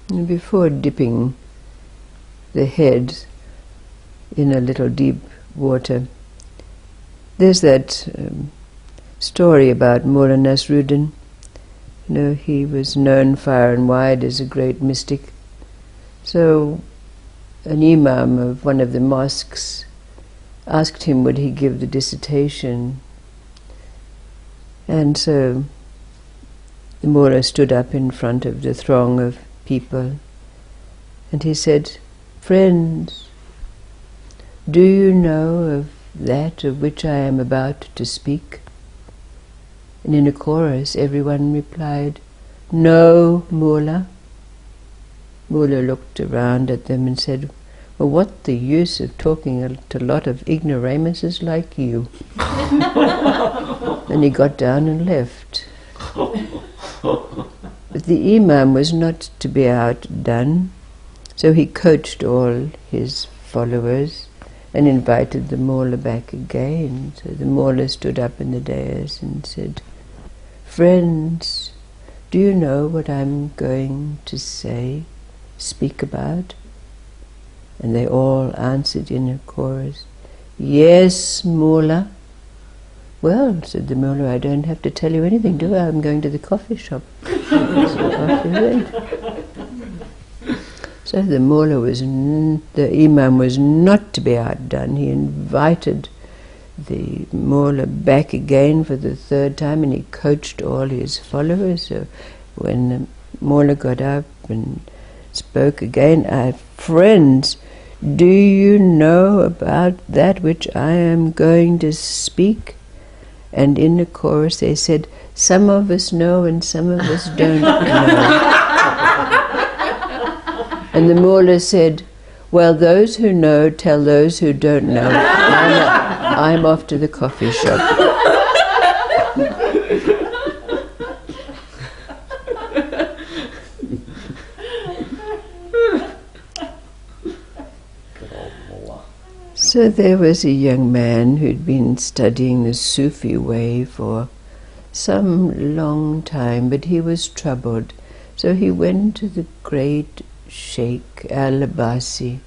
And before dipping the head in a little deep water, there's that story about Mulla Nasruddin. You know, he was known far and wide as a great mystic. So an imam of one of the mosques asked him would he give the dissertation. And so the Mulla stood up in front of the throng of people and he said, "Friends, do you know of that of which I am about to speak?" And in a chorus everyone replied, "No, Mulla." Mulla looked around at them and said, "Well, what the use of talking to a lot of ignoramuses like you?" And he got down and left. But the imam was not to be outdone, so he coached all his followers and invited the Mulla back again. So the Mulla stood up in the dais and said, "Friends, do you know what I'm going to speak about?" And they all answered in a chorus, "Yes, Mulla." "Well," said the Mulla, "I don't have to tell you anything, do I? I'm going to the coffee shop." So off he went. So the Mulla the imam was not to be outdone. He invited the Mulla back again for the third time, and he coached all his followers. So when the Mulla got up and spoke again, "Friends, do you know about that which I am going to speak?" And in the chorus they said, "Some of us know and some of us don't know." And the Mulla said, "Well, those who know tell those who don't know. I'm off to the coffee shop." So there was a young man who'd been studying the Sufi way for some long time, but he was troubled. So he went to the great Sheikh El Abasi,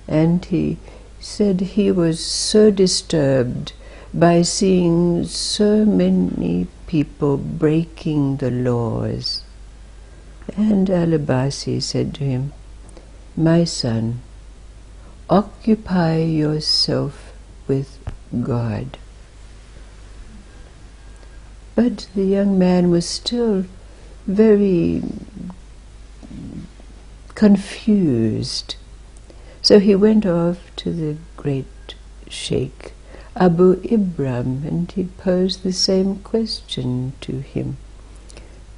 and he said he was so disturbed by seeing so many people breaking the laws. And El Abasi said to him, "My son, occupy yourself with God." But the young man was still very confused. So he went off to the great Sheikh Abu Ibram, and he posed the same question to him.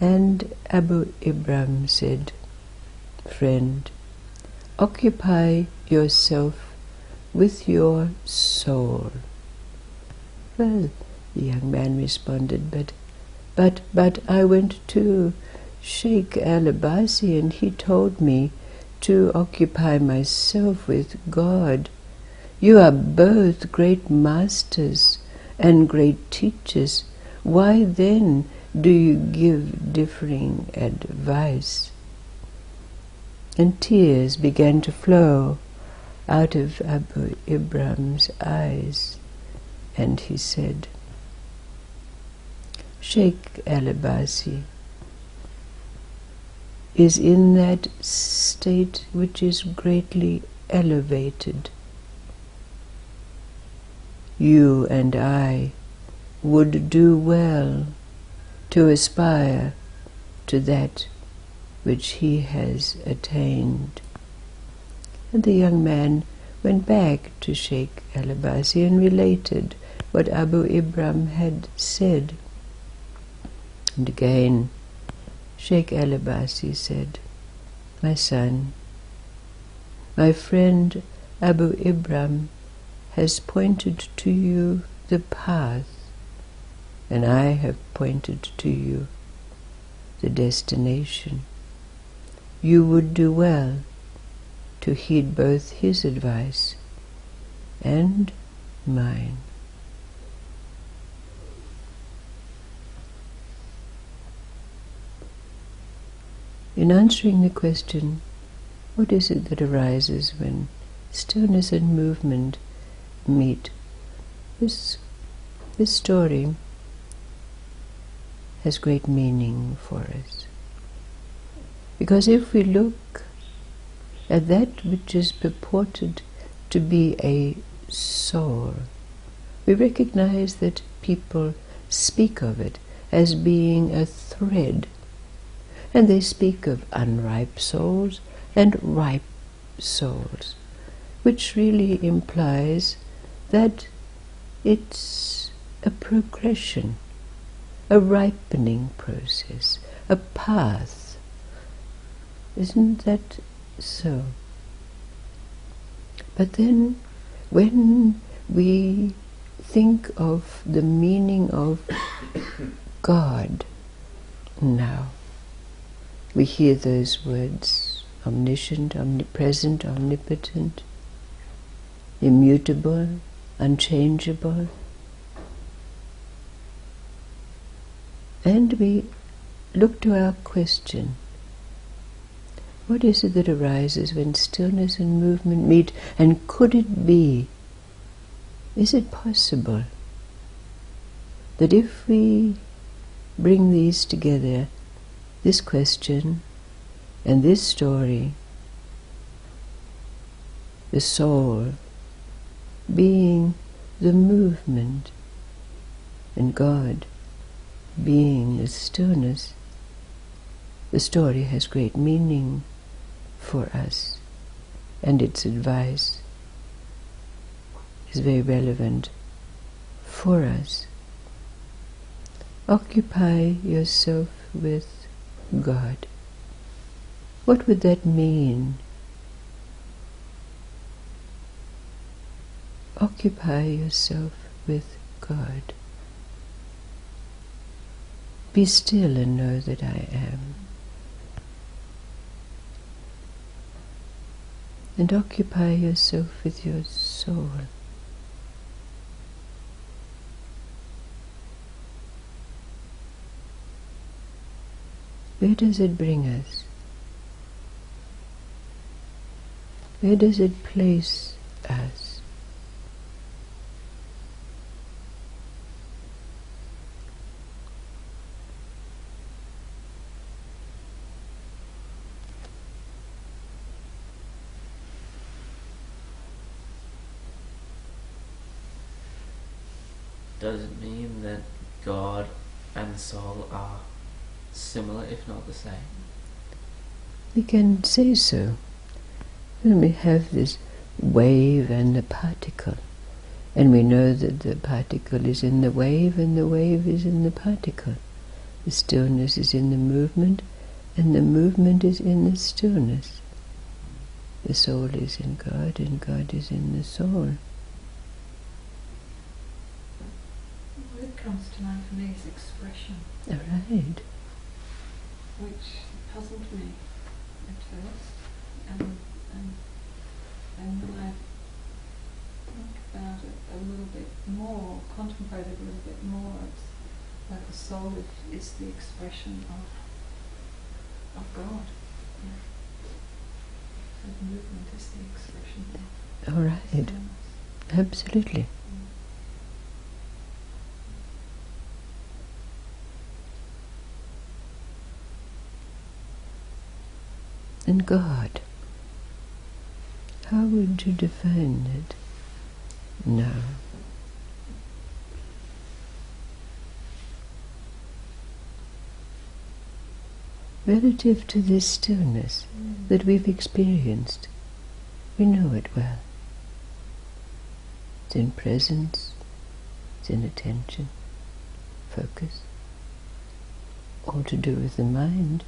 And Abu Ibram said, "Friend, occupy yourself with your soul." Well, the young man responded, but I went to Sheikh El Abasi and he told me to occupy myself with God. You are both great masters and great teachers. Why then do you give differing advice? And tears began to flow out of Abu Ibram's eyes, and he said, "Sheikh El Abasi is in that state which is greatly elevated. You and I would do well to aspire to that which he has attained." And the young man went back to Sheikh El Abasi and related what Abu Ibram had said. And again Sheikh El Abasi said, "My son, my friend Abu Ibram has pointed to you the path, and I have pointed to you the destination. You would do well to heed both his advice and mine." in answering the question, what is it that arises when stillness and movement meet? This story has great meaning for us. Because if we look at that which is purported to be a soul, we recognize that people speak of it as being a thread. And they speak of unripe souls and ripe souls, which really implies that it's a progression, a ripening process, a path. Isn't that so? But then, when we think of the meaning of God now, we hear those words: omniscient, omnipresent, omnipotent, immutable, unchangeable. And we look to our question: what is it that arises when stillness and movement meet? And could it be, is it possible that if we bring these together, this question and this story, the soul being the movement and God being the stillness, the story has great meaning for us, and its advice is very relevant for us. Occupy yourself with God. What would that mean? Occupy yourself with God. Be still and know that I am. And occupy yourself with your soul. Where does it bring us? Where does it place us? Does it mean that God and soul are similar, if not the same? We can say so. When we have this wave and the particle, and we know that the particle is in the wave and the wave is in the particle. The stillness is in the movement and the movement is in the stillness. The soul is in God and God is in the soul. What comes to mind for me is expression. All right. Which puzzled me at first, and when I think about it a little bit more, contemplate it a little bit more, it's like the soul is the expression of God. Yeah. The movement is the expression of All right. stillness. Absolutely. And God, how would you define it now? Relative to this stillness that we've experienced, we know it well. It's in presence, it's in attention, focus, all to do with the mind.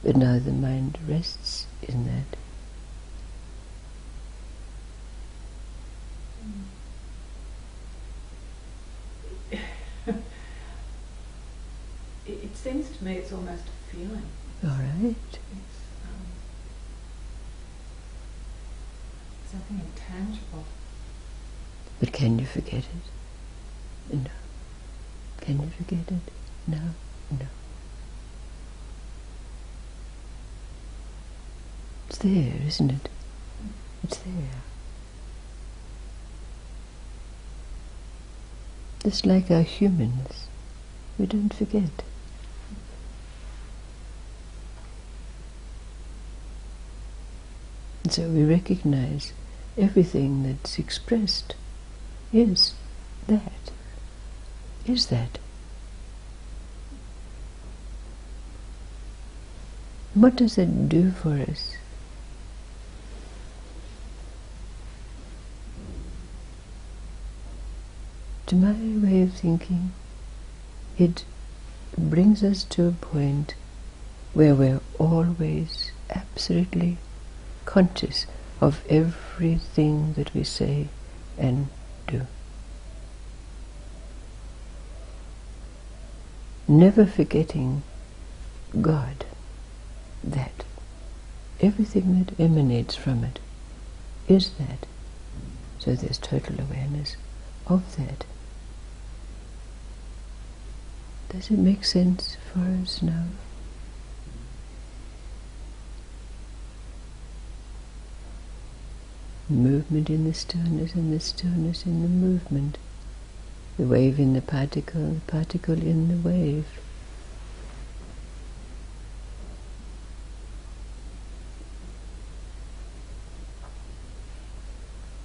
But now the mind rests in that. It seems to me it's almost a feeling. All right. It's something intangible. But can you forget it? No. Can you forget it? No. No. It's there, isn't it? It's there. Just like our humanness, we don't forget. And so we recognize everything that's expressed is that. Is that. What does it do for us? To my way of thinking, it brings us to a point where we're always absolutely conscious of everything that we say and do. Never forgetting God, that. Everything that emanates from it is that. So there's total awareness of that. Does it make sense for us now? Movement in the stillness, and the stillness in the movement. The wave in the particle in the wave.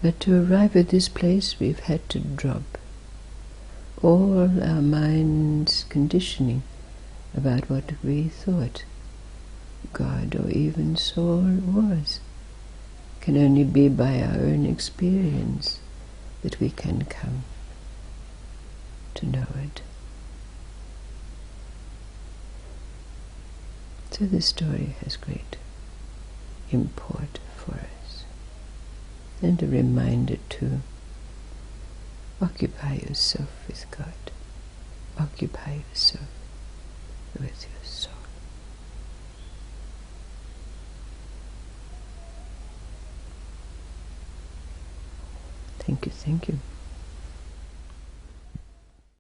But to arrive at this place, we've had to drop all our mind's conditioning about what we thought God or even soul was. It can only be by our own experience that we can come to know it. So this story has great import for us, and a reminder to occupy yourself with God. Occupy yourself with your soul. Thank you, thank you.